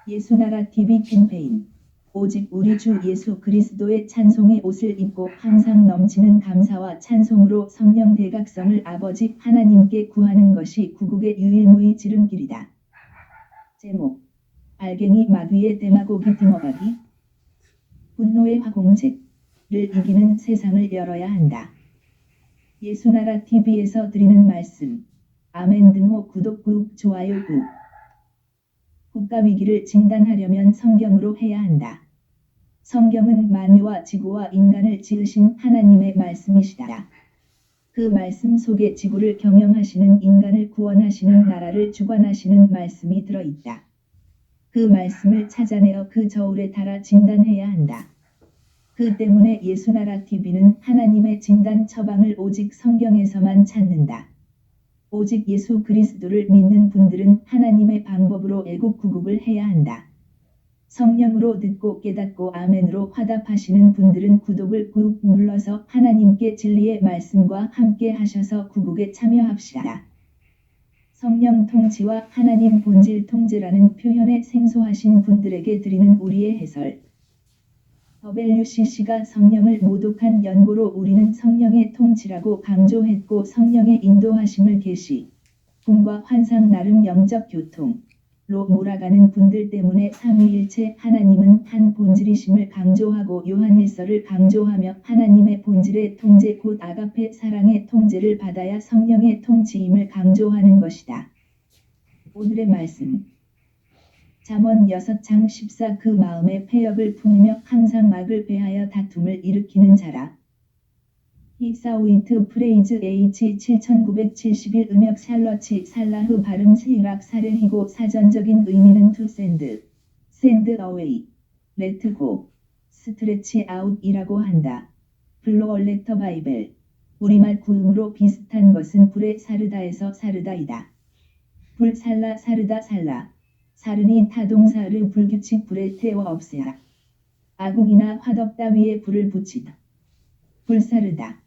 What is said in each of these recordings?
예수나라 TV 캠페인. 오직 우리 주 예수 그리스도의 찬송의 옷을 입고 항상 넘치는 감사와 찬송으로 성령 대각성을 아버지 하나님께 구하는 것이 구국의 유일무이 지름길이다. 제목. 알갱이 마귀의 데마고기 등어가기. 분노의 화공책을 이기는 세상을 열어야 한다. 예수나라 TV에서 드리는 말씀. 아멘 등호 구독 꾹 좋아요 꾹. 국가위기를 진단하려면 성경으로 해야 한다. 성경은 만유와 지구와 인간을 지으신 하나님의 말씀이시다. 그 말씀 속에 지구를 경영하시는 인간을 구원하시는 나라를 주관하시는 말씀이 들어있다. 그 말씀을 찾아내어 그 저울에 달아 진단해야 한다. 그 때문에 예수나라 TV는 하나님의 진단 처방을 오직 성경에서만 찾는다. 오직 예수 그리스도를 믿는 분들은 하나님의 방법으로 애국구국을 해야 한다. 성령으로 듣고 깨닫고 아멘으로 화답하시는 분들은 구독을 꾹 눌러서 하나님께 진리의 말씀과 함께 하셔서 구국에 참여합시다. 성령 통치와 하나님 본질 통제라는 표현에 생소하신 분들에게 드리는 우리의 해설. WCC가 성령을 모독한 연고로 우리는 성령의 통치라고 강조했고 성령의 인도하심을 계시, 꿈과 환상 나름 영적 교통로 몰아가는 분들 때문에 삼위일체 하나님은 한 본질이심을 강조하고 요한일서를 강조하며 하나님의 본질의 통제 곧 아가페 사랑의 통제를 받아야 성령의 통치임을 강조하는 것이다. 오늘의 말씀. 잠언 6장 14 그 마음에 패역을 품으며 항상 막을 배하여 다툼을 일으키는 자라. 히사우이트 프레이즈 H 7971 음역 샬러치 살라흐 발음 스이락 사르히고 사전적인 의미는 to send away, let go, stretch out 이라고 한다. 블로얼렉터 바이벨. 우리말 구음으로 비슷한 것은 불에 사르다에서 사르다이다. 불 살라 사르다 살라. 사르니 타동사를 불규칙 불에 태워 없애라. 아궁이나 화덕 따위에 불을 붙이다. 불사르다.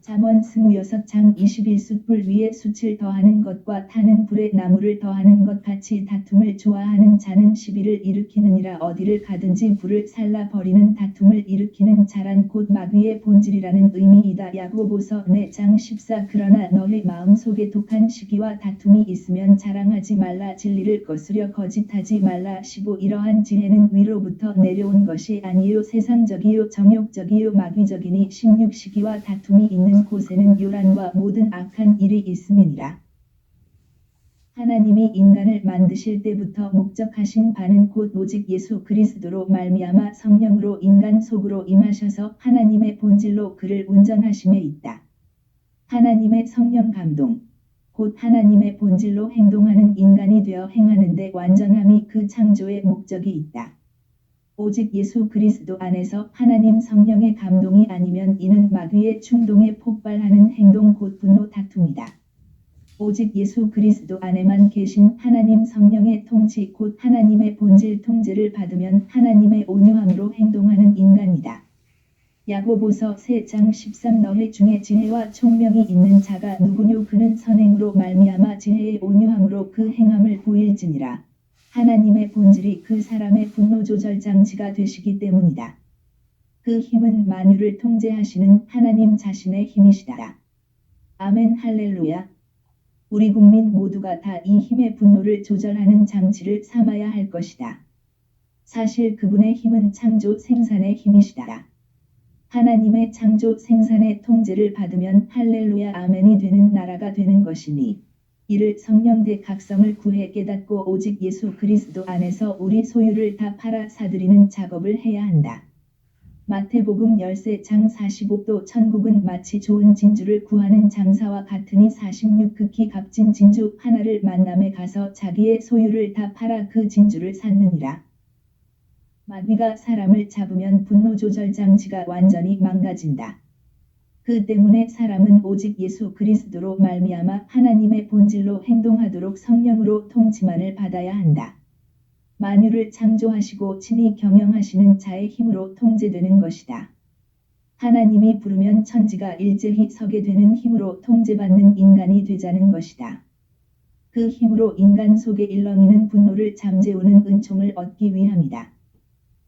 잠언 26장 21숫 불 위에 숯을 더하는 것과 타는 불에 나무를 더하는 것 같이 다툼을 좋아하는 자는 시비를 일으키느니라. 어디를 가든지 불을 살라 버리는 다툼을 일으키는 자란 곧 마귀의 본질이라는 의미이다. 야고보서 4장 14 그러나 너희 마음속에 독한 시기와 다툼이 있으면 자랑하지 말라. 진리를 거스려 거짓하지 말라. 15 이러한 지혜는 위로부터 내려온 것이 아니요 세상적이요 정욕적이요 마귀적이니 16 시기와 다툼이 있는 곳에는 요란과 모든 악한 일이 있음이니라. 하나님이 인간을 만드실 때부터 목적하신 바는 곧 오직 예수 그리스도로 말미암아 성령으로 인간 속으로 임하셔서 하나님의 본질로 그를 운전하심에 있다. 하나님의 성령 감동, 곧 하나님의 본질로 행동하는 인간이 되어 행하는데 완전함이 그 창조의 목적이 있다. 오직 예수 그리스도 안에서 하나님 성령의 감동이 아니면 이는 마귀의 충동에 폭발하는 행동 곧 분노 다툼이다. 오직 예수 그리스도 안에만 계신 하나님 성령의 통치 곧 하나님의 본질 통제를 받으면 하나님의 온유함으로 행동하는 인간이다. 야고보서 3장 13 너희 중에 지혜와 총명이 있는 자가 누구뇨 그는 선행으로 말미암아 지혜의 온유함으로 그 행함을 보일지니라. 하나님의 본질이 그 사람의 분노 조절 장치가 되시기 때문이다. 그 힘은 만유를 통제하시는 하나님 자신의 힘이시다. 아멘 할렐루야. 우리 국민 모두가 다 이 힘의 분노를 조절하는 장치를 삼아야 할 것이다. 사실 그분의 힘은 창조 생산의 힘이시다. 하나님의 창조 생산의 통제를 받으면 할렐루야 아멘이 되는 나라가 되는 것이니 이를 성령 대각성을 구해 깨닫고 오직 예수 그리스도 안에서 우리 소유를 다 팔아 사들이는 작업을 해야 한다. 마태복음 13장 45도 천국은 마치 좋은 진주를 구하는 장사와 같으니 46 극히 값진 진주 하나를 만남에 가서 자기의 소유를 다 팔아 그 진주를 샀느니라. 마귀가 사람을 잡으면 분노 조절 장치가 완전히 망가진다. 그 때문에 사람은 오직 예수 그리스도로 말미암아 하나님의 본질로 행동하도록 성령으로 통치만을 받아야 한다. 만유를 창조하시고 친히 경영하시는 자의 힘으로 통제되는 것이다. 하나님이 부르면 천지가 일제히 서게 되는 힘으로 통제받는 인간이 되자는 것이다. 그 힘으로 인간 속에 일렁이는 분노를 잠재우는 은총을 얻기 위함이다.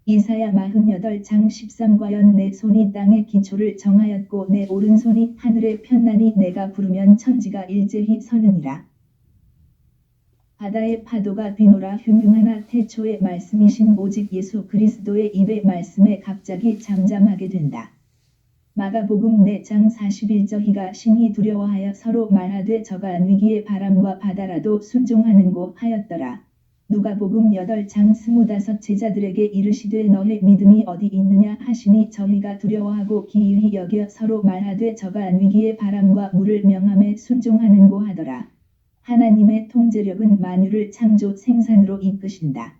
이사야 48장 13과연 내 손이 땅의 기초를 정하였고 내 오른손이 하늘에 폈나니 내가 부르면 천지가 일제히 서느니라. 바다의 파도가 뒤놀아 흉흉하나 태초의 말씀이신 오직 예수 그리스도의 입의 말씀에 갑자기 잠잠하게 된다. 마가복음 4장 41절 신이 두려워하여 서로 말하되 저가 위기의 바람과 바다라도 순종하는고 하였더라. 누가복음 8장 25 제자들에게 이르시되 너의 믿음이 어디 있느냐 하시니 저희가 두려워하고 기이히 여겨 서로 말하되 저가 위기의 바람과 물을 명함에 순종하는고 하더라. 하나님의 통제력은 만유를 창조 생산으로 이끄신다.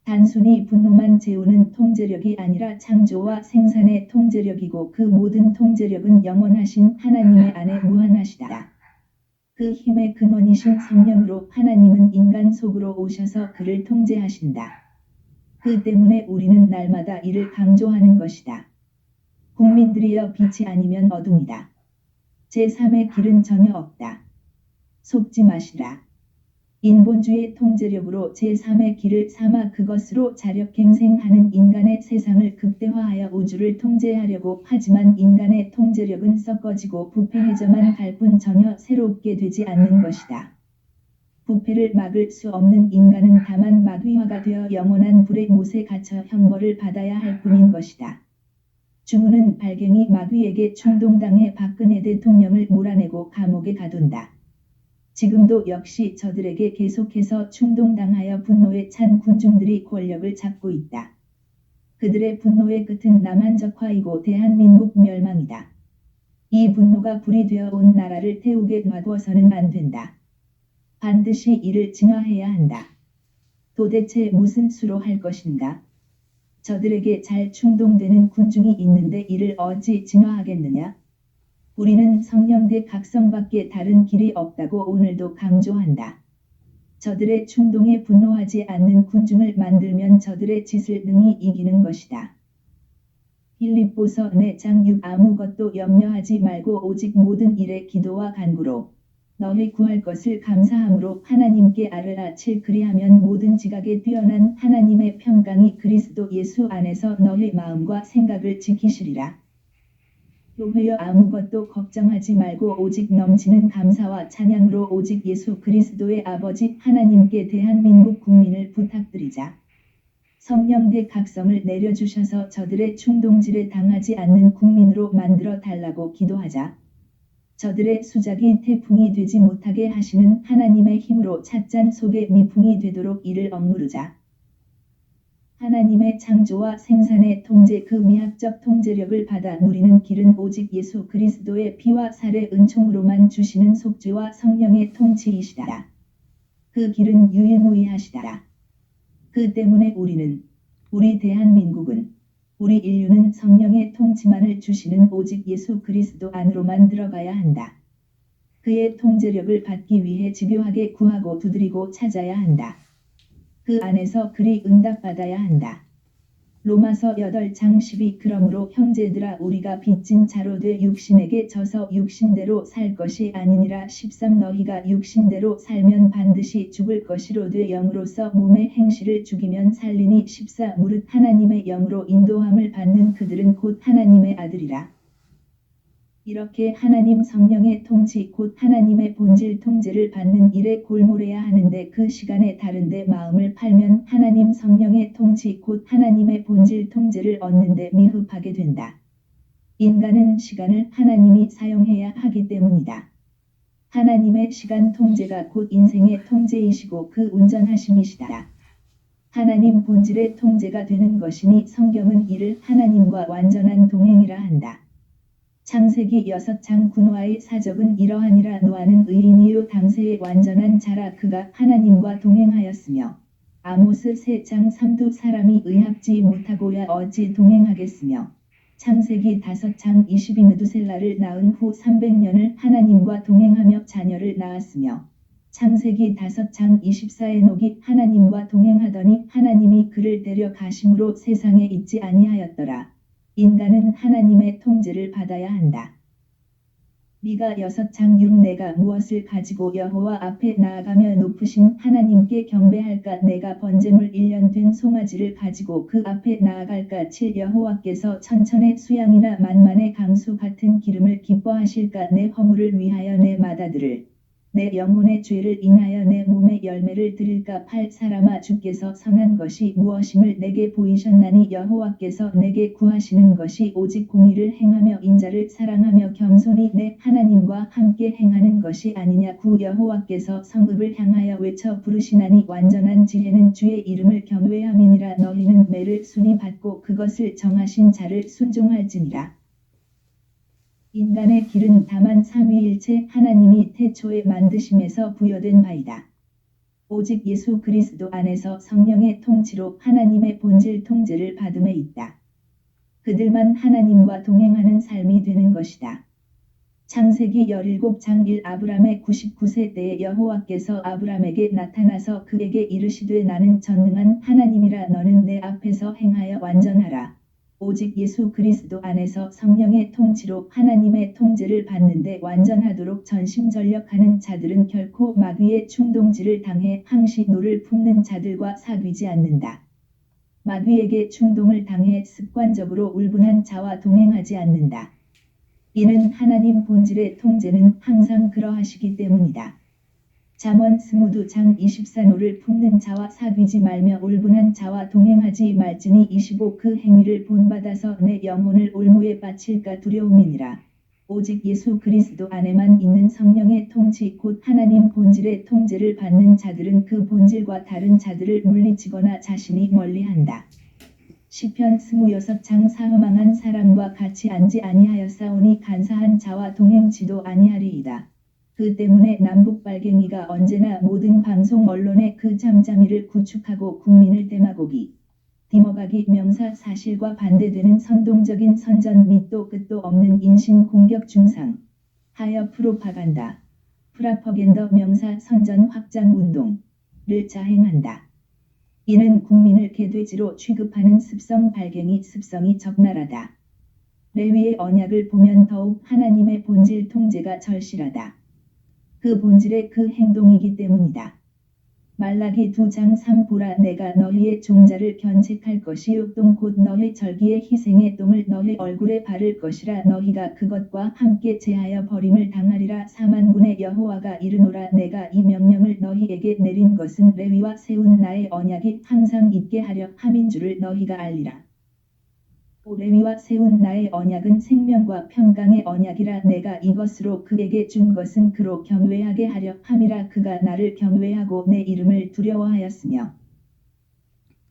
단순히 분노만 재우는 통제력이 아니라 창조와 생산의 통제력이고 그 모든 통제력은 영원하신 하나님의 안에 무한하시다. 그 힘의 근원이신 성령으로 하나님은 인간 속으로 오셔서 그를 통제하신다. 그 때문에 우리는 날마다 이를 강조하는 것이다. 국민들이여 빛이 아니면 어둠이다. 제3의 길은 전혀 없다. 속지 마시라. 인본주의 통제력으로 제3의 길을 삼아 그것으로 자력갱생하는 인간의 세상을 극대화하여 우주를 통제하려고 하지만 인간의 통제력은 썩어지고 부패해져만 갈 뿐 전혀 새롭게 되지 않는 것이다. 부패를 막을 수 없는 인간은 다만 마귀화가 되어 영원한 불의 못에 갇혀 형벌을 받아야 할 뿐인 것이다. 주문은 발갱이 마귀에게 충동당해 박근혜 대통령을 몰아내고 감옥에 가둔다. 지금도 역시 저들에게 계속해서 충동당하여 분노에 찬 군중들이 권력을 잡고 있다. 그들의 분노의 끝은 남한적화이고 대한민국 멸망이다. 이 분노가 불이 되어 온 나라를 태우게 놔두어서는 안 된다. 반드시 이를 진화해야 한다. 도대체 무슨 수로 할 것인가? 저들에게 잘 충동되는 군중이 있는데 이를 어찌 진화하겠느냐? 우리는 성령대 각성밖에 다른 길이 없다고 오늘도 강조한다. 저들의 충동에 분노하지 않는 군중을 만들면 저들의 짓을 능히 이기는 것이다. 빌립보서 4장 6 아무것도 염려하지 말고 오직 모든 일에 기도와 간구로 너희 구할 것을 감사함으로 하나님께 아뢰라 7 그리하면 모든 지각에 뛰어난 하나님의 평강이 그리스도 예수 안에서 너희 마음과 생각을 지키시리라. 교회여 아무것도 걱정하지 말고 오직 넘치는 감사와 찬양으로 오직 예수 그리스도의 아버지 하나님께 대한민국 국민을 부탁드리자. 성령대 각성을 내려주셔서 저들의 충동질에 당하지 않는 국민으로 만들어 달라고 기도하자. 저들의 수작이 태풍이 되지 못하게 하시는 하나님의 힘으로 찻잔 속에 미풍이 되도록 이를 억누르자. 하나님의 창조와 생산의 통제 그 미학적 통제력을 받아 누리는 길은 오직 예수 그리스도의 피와 살의 은총으로만 주시는 속죄와 성령의 통치이시다. 그 길은 유일무이하시다. 그 때문에 우리 대한민국은, 우리 인류는 성령의 통치만을 주시는 오직 예수 그리스도 안으로만 들어가야 한다. 그의 통제력을 받기 위해 집요하게 구하고 두드리고 찾아야 한다. 그 안에서 그리 응답받아야 한다. 로마서 8장 12 그러므로 형제들아 우리가 빚진 자로 돼 육신에게 져서 육신대로 살 것이 아니니라 13 너희가 육신대로 살면 반드시 죽을 것이로되 영으로서 몸의 행실을 죽이면 살리니 14 무릇 하나님의 영으로 인도함을 받는 그들은 곧 하나님의 아들이라. 이렇게 하나님 성령의 통치 곧 하나님의 본질 통제를 받는 일에 골몰해야 하는데 그 시간에 다른데 마음을 팔면 하나님 성령의 통치 곧 하나님의 본질 통제를 얻는데 미흡하게 된다. 인간은 시간을 하나님이 사용해야 하기 때문이다. 하나님의 시간 통제가 곧 인생의 통제이시고 그 운전하심이시다. 하나님 본질의 통제가 되는 것이니 성경은 이를 하나님과 완전한 동행이라 한다. 창세기 6장 9노아의 사적은 이러하니라 노아는 의인이요 당세의 완전한 자라 그가 하나님과 동행하였으며 아모스 3장 3두 사람이 의합지 못하고야 어찌 동행하겠으며 창세기 5장 22 느두셀라를 낳은 후 300년을 하나님과 동행하며 자녀를 낳았으며 창세기 5장 24에 녹이 하나님과 동행하더니 하나님이 그를 데려가심으로 세상에 있지 아니하였더라. 인간은 하나님의 통제를 받아야 한다. 미가 6장 6 내가 무엇을 가지고 여호와 앞에 나아가며 높으신 하나님께 경배할까 내가 번제물 1년 된 송아지를 가지고 그 앞에 나아갈까 7 여호와께서 천천의 수양이나 만만의 강수 같은 기름을 기뻐하실까 내 허물을 위하여 내 맏아들을 내 영혼의 죄를 인하여 내 몸의 열매를 드릴까 8 사람아 주께서 선한 것이 무엇임을 내게 보이셨나니 여호와께서 내게 구하시는 것이 오직 공의를 행하며 인자를 사랑하며 겸손히 내 하나님과 함께 행하는 것이 아니냐 구 여호와께서 성읍을 향하여 외쳐 부르시나니 완전한 지혜는 주의 이름을 경외함이니라 너희는 매를 순히 받고 그것을 정하신 자를 순종할지니라. 인간의 길은 다만 삼위일체 하나님이 태초에 만드심에서 부여된 바이다. 오직 예수 그리스도 안에서 성령의 통치로 하나님의 본질 통제를 받음에 있다. 그들만 하나님과 동행하는 삶이 되는 것이다. 창세기 17장 1 아브람의 99세 때에 여호와께서 아브람에게 나타나서 그에게 이르시되 나는 전능한 하나님이라 너는 내 앞에서 행하여 완전하라. 오직 예수 그리스도 안에서 성령의 통치로 하나님의 통제를 받는데 완전하도록 전심전력하는 자들은 결코 마귀의 충동질을 당해 항시 노를 품는 자들과 사귀지 않는다. 마귀에게 충동을 당해 습관적으로 울분한 자와 동행하지 않는다. 이는 하나님 본질의 통제는 항상 그러하시기 때문이다. 잠언 22장 24노를 품는 자와 사귀지 말며 울분한 자와 동행하지 말지니 25 그 행위를 본받아서 내 영혼을 올무에 바칠까 두려움이니라. 오직 예수 그리스도 안에만 있는 성령의 통치 곧 하나님 본질의 통제를 받는 자들은 그 본질과 다른 자들을 물리치거나 자신이 멀리한다. 시편 26장 사망한 사람과 같이 앉지 아니하였사오니 간사한 자와 동행치도 아니하리이다. 그 때문에 남북 빨갱이가 언제나 모든 방송 언론에 그 잠잠이를 구축하고 국민을 데마고기, 디머가기 명사 사실과 반대되는 선동적인 선전 밑도 끝도 없는 인신 공격 중상, 하여 프로파간다, 프라퍼겐더 명사 선전 확장 운동을 자행한다. 이는 국민을 개돼지로 취급하는 습성 발갱이 습성이 적나라다. 레위의 언약을 보면 더욱 하나님의 본질 통제가 절실하다. 그 본질의 그 행동이기 때문이다. 말라기 2장 3 보라 내가 너희의 종자를 견책할 것이요 똥 곧 너희 절기의 희생의 똥을 너희 얼굴에 바를 것이라 너희가 그것과 함께 제하여 버림을 당하리라. 사만군의 여호와가 이르노라 내가 이 명령을 너희에게 내린 것은 레위와 세운 나의 언약이 항상 있게 하려 함인 줄을 너희가 알리라. 레위와 세운 나의 언약은 생명과 평강의 언약이라 내가 이것으로 그에게 준 것은 그로 경외하게 하려 함이라 그가 나를 경외하고 내 이름을 두려워하였으며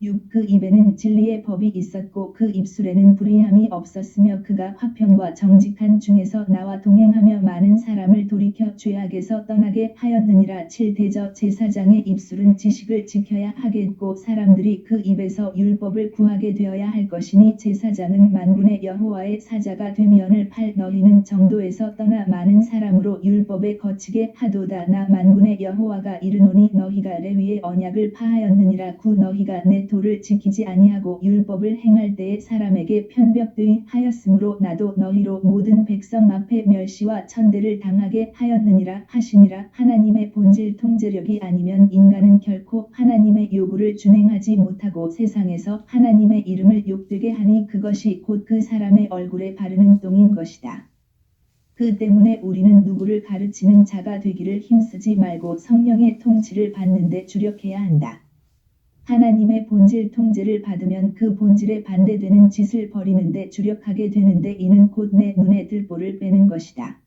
6 그 입에는 진리의 법이 있었고 그 입술에는 불의함이 없었으며 그가 화평과 정직한 중에서 나와 동행하며 많은 사람을 돌이켜 죄악에서 떠나게 하였느니라. 7 대저 제사장의 입술은 지식을 지켜야 하겠고 사람들이 그 입에서 율법을 구하게 되어야 할 것이니 제사장은 만군의 여호와의 사자가 되미언을 8 너희는 정도에서 떠나 많은 사람으로 율법에 거치게 하도다. 나 만군의 여호와가 이르노니 너희가 레위의 언약을 파하였느니라. 9 너희가 내 도를 지키지 아니하고 율법을 행할 때에 사람에게 편벽되이 하였으므로 나도 너희로 모든 백성 앞에 멸시와 천대를 당하게 하였느니라 하시니라. 하나님의 본질 통제력이 아니면 인간은 결코 하나님의 요구를 준행하지 못하고 세상에서 하나님의 이름을 욕되게 하니 그것이 곧 그 사람의 얼굴에 바르는 똥인 것이다. 그 때문에 우리는 누구를 가르치는 자가 되기를 힘쓰지 말고 성령의 통치를 받는데 주력해야 한다. 하나님의 본질 통제를 받으면 그 본질에 반대되는 짓을 버리는데 주력하게 되는데 이는 곧 내 눈에 들보를 빼는 것이다.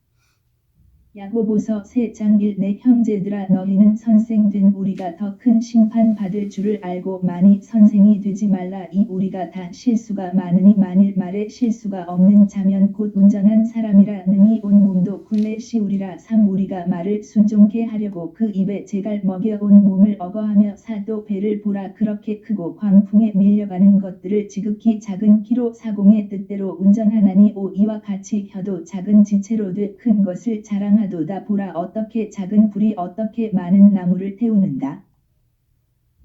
야고보서 3장 1 내 형제들아 너희는 선생된 우리가 더 큰 심판 받을 줄을 알고 많이 선생이 되지 말라. 이 우리가 다 실수가 많으니 만일 말에 실수가 없는 자면 곧 온전한 사람이라 능히 온 몸도 굴레 씌우리라. 3 우리가 말을 순종케 하려고 그 입에 재갈 먹여 온 몸을 억어하며 사도 배를 보라. 그렇게 크고 광풍에 밀려가는 것들을 지극히 작은 키로 사공의 뜻대로 운전하나니 5 이와 같이 혀도 작은 지체로 돼 큰 것을 자랑하도다. 보라 어떻게 작은 불이 어떻게 많은 나무를 태우는가.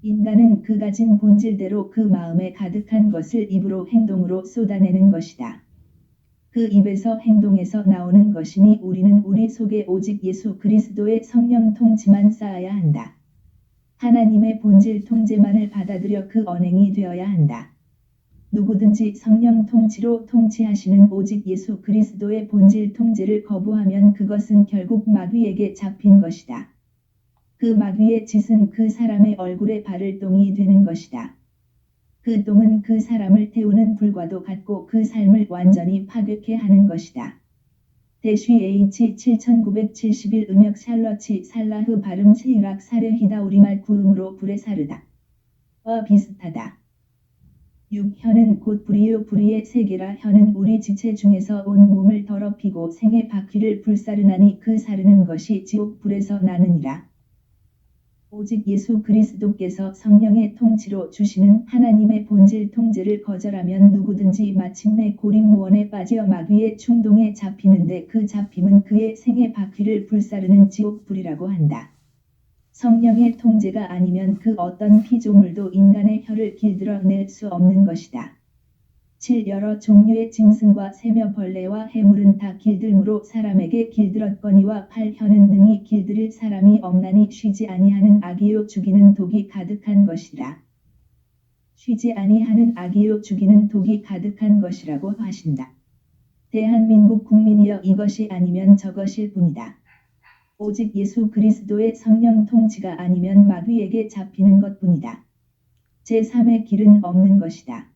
인간은 그 가진 본질대로 그 마음에 가득한 것을 입으로 행동으로 쏟아내는 것이다. 그 입에서 행동에서 나오는 것이니 우리는 우리 속에 오직 예수 그리스도의 성령 통치만 쌓아야 한다. 하나님의 본질 통제만을 받아들여 그 언행이 되어야 한다. 누구든지 성령 통치로 통치하시는 오직 예수 그리스도의 본질 통제를 거부하면 그것은 결국 마귀에게 잡힌 것이다. 그 마귀의 짓은 그 사람의 얼굴에 바를 똥이 되는 것이다. 그 똥은 그 사람을 태우는 불과도 같고 그 삶을 완전히 파괴케 하는 것이다. 대쉬H 7971 음역 샬러치 살라흐 발음 세이락 사려히다 우리말 구음으로 불에 사르다. 와 비슷하다. 6. 혀는 곧 불이요 불의의 세계라 혀는 우리 지체 중에서 온 몸을 더럽히고 생의 바퀴를 불사르나니 그 사르는 것이 지옥 불에서 나느니라. 오직 예수 그리스도께서 성령의 통치로 주시는 하나님의 본질 통제를 거절하면 누구든지 마침내 고립무원에 빠져 마귀의 충동에 잡히는데 그 잡힘은 그의 생의 바퀴를 불사르는 지옥불이라고 한다. 성령의 통제가 아니면 그 어떤 피조물도 인간의 혀를 길들어 낼 수 없는 것이다. 7. 여러 종류의 짐승과 새며 벌레와 해물은 다 길들므로 사람에게 길들었거니와 8. 혀는 능히 길들일 사람이 없나니 쉬지 아니하는 악이요 죽이는 독이 가득한 것이라. 쉬지 아니하는 악이요 죽이는 독이 가득한 것이라고 하신다. 대한민국 국민이여 이것이 아니면 저것일 뿐이다. 오직 예수 그리스도의 성령 통치가 아니면 마귀에게 잡히는 것뿐이다. 제3의 길은 없는 것이다.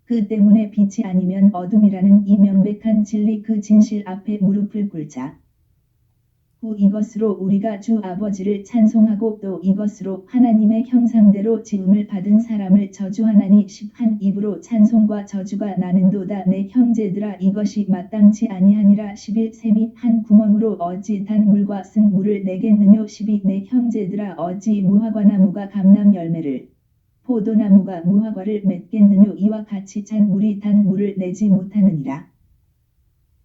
그 때문에 빛이 아니면 어둠이라는 이 명백한 진리 그 진실 앞에 무릎을 꿇자. 9. 이것으로 우리가 주 아버지를 찬송하고 또 이것으로 하나님의 형상대로 지음을 받은 사람을 저주하나니 10. 한 입으로 찬송과 저주가 나는도다 내 형제들아 이것이 마땅치 아니하니라. 11. 샘이 한 구멍으로 어찌 단 물과 쓴 물을 내겠느뇨. 12. 내 형제들아 어찌 무화과나무가 감람 열매를 포도나무가 무화과를 맺겠느뇨. 이와 같이 찬 물이 단 물을 내지 못하느니라.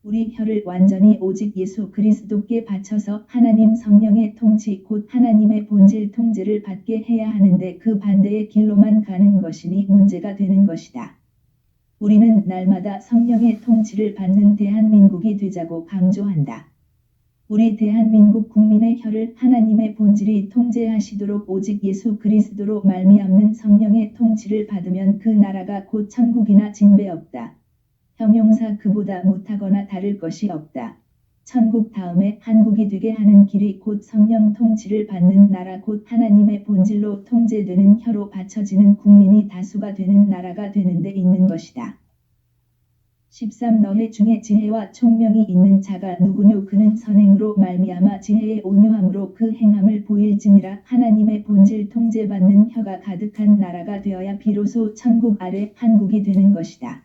우리 혀를 완전히 오직 예수 그리스도께 바쳐서 하나님 성령의 통치 곧 하나님의 본질 통제를 받게 해야 하는데 그 반대의 길로만 가는 것이니 문제가 되는 것이다. 우리는 날마다 성령의 통치를 받는 대한민국이 되자고 강조한다. 우리 대한민국 국민의 혀를 하나님의 본질이 통제하시도록 오직 예수 그리스도로 말미암는 성령의 통치를 받으면 그 나라가 곧 천국이나 진배 없다. 형용사 그보다 못하거나 다를 것이 없다. 천국 다음에 한국이 되게 하는 길이 곧 성령 통치를 받는 나라 곧 하나님의 본질로 통제되는 혀로 바쳐지는 국민이 다수가 되는 나라가 되는 데 있는 것이다. 13. 너희 중에 지혜와 총명이 있는 자가 누구뇨. 그는 선행으로 말미암아 지혜의 온유함으로 그 행함을 보일지니라. 하나님의 본질 통제받는 혀가 가득한 나라가 되어야 비로소 천국 아래 한국이 되는 것이다.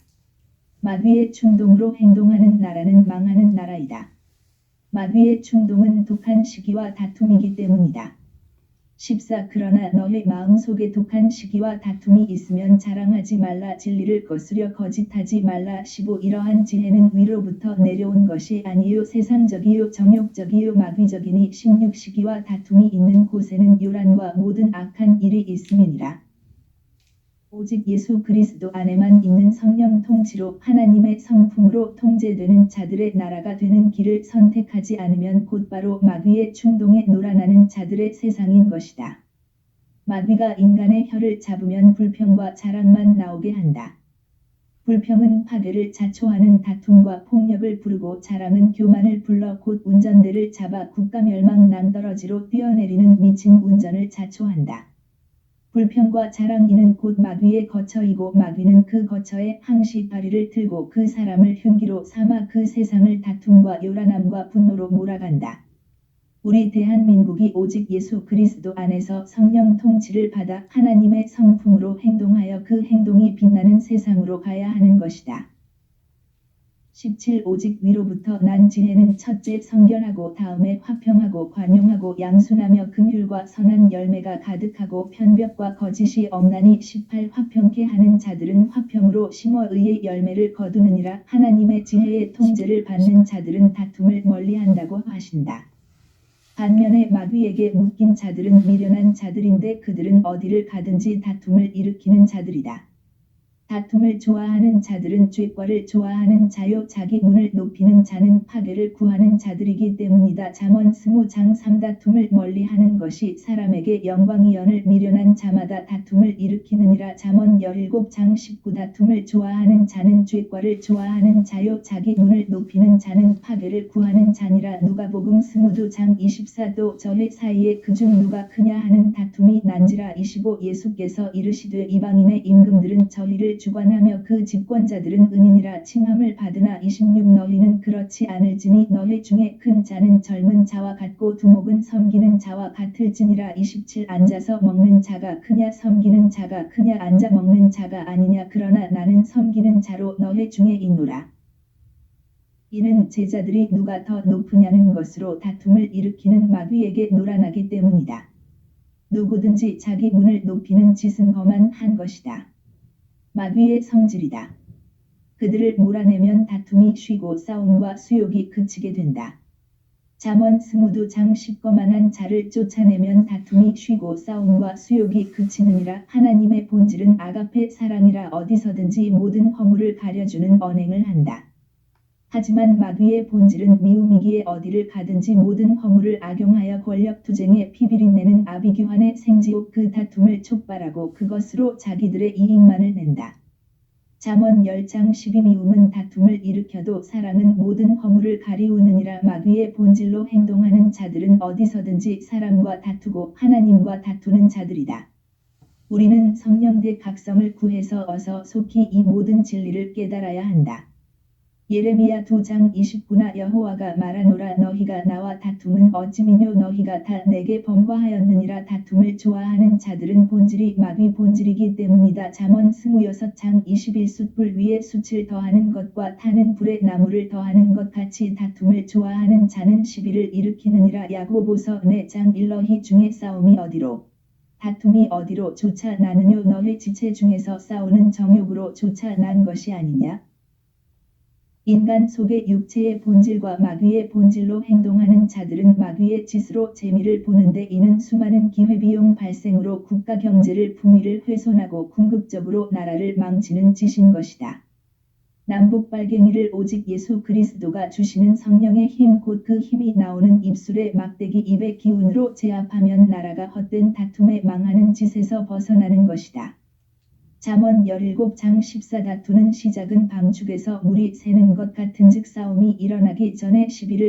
마귀의 충동으로 행동하는 나라는 망하는 나라이다. 마귀의 충동은 독한 시기와 다툼이기 때문이다. 14. 그러나 너희 마음속에 독한 시기와 다툼이 있으면 자랑하지 말라. 진리를 거스려 거짓하지 말라. 15. 이러한 지혜는 위로부터 내려온 것이 아니요 세상적이요 정욕적이요 마귀적이니 16. 시기와 다툼이 있는 곳에는 요란과 모든 악한 일이 있음이니라. 오직 예수 그리스도 안에만 있는 성령 통치로 하나님의 성품으로 통제되는 자들의 나라가 되는 길을 선택하지 않으면 곧바로 마귀의 충동에 놀아나는 자들의 세상인 것이다. 마귀가 인간의 혀를 잡으면 불평과 자랑만 나오게 한다. 불평은 파괴를 자초하는 다툼과 폭력을 부르고 자랑은 교만을 불러 곧 운전대를 잡아 국가 멸망 낭떠러지로 뛰어내리는 미친 운전을 자초한다. 불평과 자랑 이는 곧 마귀의 거처이고 마귀는 그 거처에 항시 다리를 들고 그 사람을 흉기로 삼아 그 세상을 다툼과 요란함과 분노로 몰아간다. 우리 대한민국이 오직 예수 그리스도 안에서 성령 통치를 받아 하나님의 성품으로 행동하여 그 행동이 빛나는 세상으로 가야 하는 것이다. 17. 오직 위로부터 난 지혜는 첫째 성결하고 다음에 화평하고 관용하고 양순하며 긍휼과 선한 열매가 가득하고 편벽과 거짓이 없나니 18. 화평케 하는 자들은 화평으로 심어 의의 열매를 거두느니라. 하나님의 지혜의 통제를 받는 자들은 다툼을 멀리한다고 하신다. 반면에 마귀에게 묶인 자들은 미련한 자들인데 그들은 어디를 가든지 다툼을 일으키는 자들이다. 다툼을 좋아하는 자들은 죄과를 좋아하는 자요 자기 문을 높이는 자는 파괴를 구하는 자들이기 때문이다. 잠언 20장 3 다툼을 멀리하는 것이 사람에게 영광이언을 미련한 자마다 다툼을 일으키느니라. 잠언 17장 19 다툼을 좋아하는 자는 죄과를 좋아하는 자요 자기 문을 높이는 자는 파괴를 구하는 자니라. 누가복음 22장 24도 저희 사이에 그중 누가 크냐 하는 다툼이 난지라. 25 예수께서 이르시되 이방인의 임금들은 저희를 주관하며 그 집권자들은 은인이라 칭함을 받으나 26 너희는 그렇지 않을지니 너희 중에 큰 자는 젊은 자와 같고 두목은 섬기는 자와 같을지니라. 27 앉아서 먹는 자가 크냐 섬기는 자가 크냐 앉아 먹는 자가 아니냐 그러나 나는 섬기는 자로 너희 중에 있노라. 이는 제자들이 누가 더 높으냐는 것으로 다툼을 일으키는 마귀에게 노란하기 때문이다. 누구든지 자기 문을 높이는 짓은 험한 한 것이다. 마귀의 성질이다. 그들을 몰아내면 다툼이 쉬고 싸움과 수욕이 그치게 된다. 잠언 22장 10거만한 자를 쫓아내면 다툼이 쉬고 싸움과 수욕이 그치느니라. 하나님의 본질은 아가페 사랑이라 어디서든지 모든 허물을 가려주는 언행을 한다. 하지만 마귀의 본질은 미움이기에 어디를 가든지 모든 허물을 악용하여 권력투쟁에 피비린내는 아비규환의 생지옥 그 다툼을 촉발하고 그것으로 자기들의 이익만을 낸다. 잠언 10장 12 미움은 다툼을 일으켜도 사랑은 모든 허물을 가리우느니라. 마귀의 본질로 행동하는 자들은 어디서든지 사람과 다투고 하나님과 다투는 자들이다. 우리는 성령대 각성을 구해서 어서 속히 이 모든 진리를 깨달아야 한다. 예레미야 2장 29나 여호와가 말하노라 너희가 나와 다툼은 어찌미뇨 너희가 다 내게 범과하였느니라. 다툼을 좋아하는 자들은 본질이 마귀 본질이기 때문이다. 잠언 26장 21 숯불 위에 숯을 더하는 것과 타는 불에 나무를 더하는 것 같이 다툼을 좋아하는 자는 시비를 일으키느니라. 야고보서 4장 1 너희 중에 싸움이 어디로 다툼이 어디로 쫓아나느뇨 너희 지체 중에서 싸우는 정욕으로 쫓아난 것이 아니냐. 인간 속의 육체의 본질과 마귀의 본질로 행동하는 자들은 마귀의 짓으로 재미를 보는데 이는 수많은 기회비용 발생으로 국가 경제를 품위를 훼손하고 궁극적으로 나라를 망치는 짓인 것이다. 남북 빨갱이를 오직 예수 그리스도가 주시는 성령의 힘 곧 그 힘이 나오는 입술의 막대기 입의 기운으로 제압하면 나라가 헛된 다툼에 망하는 짓에서 벗어나는 것이다. 잠언 17장 14 다투는 시작은 방축에서 물이 새는 것 같은즉 싸움이 일어나기 전에 시비를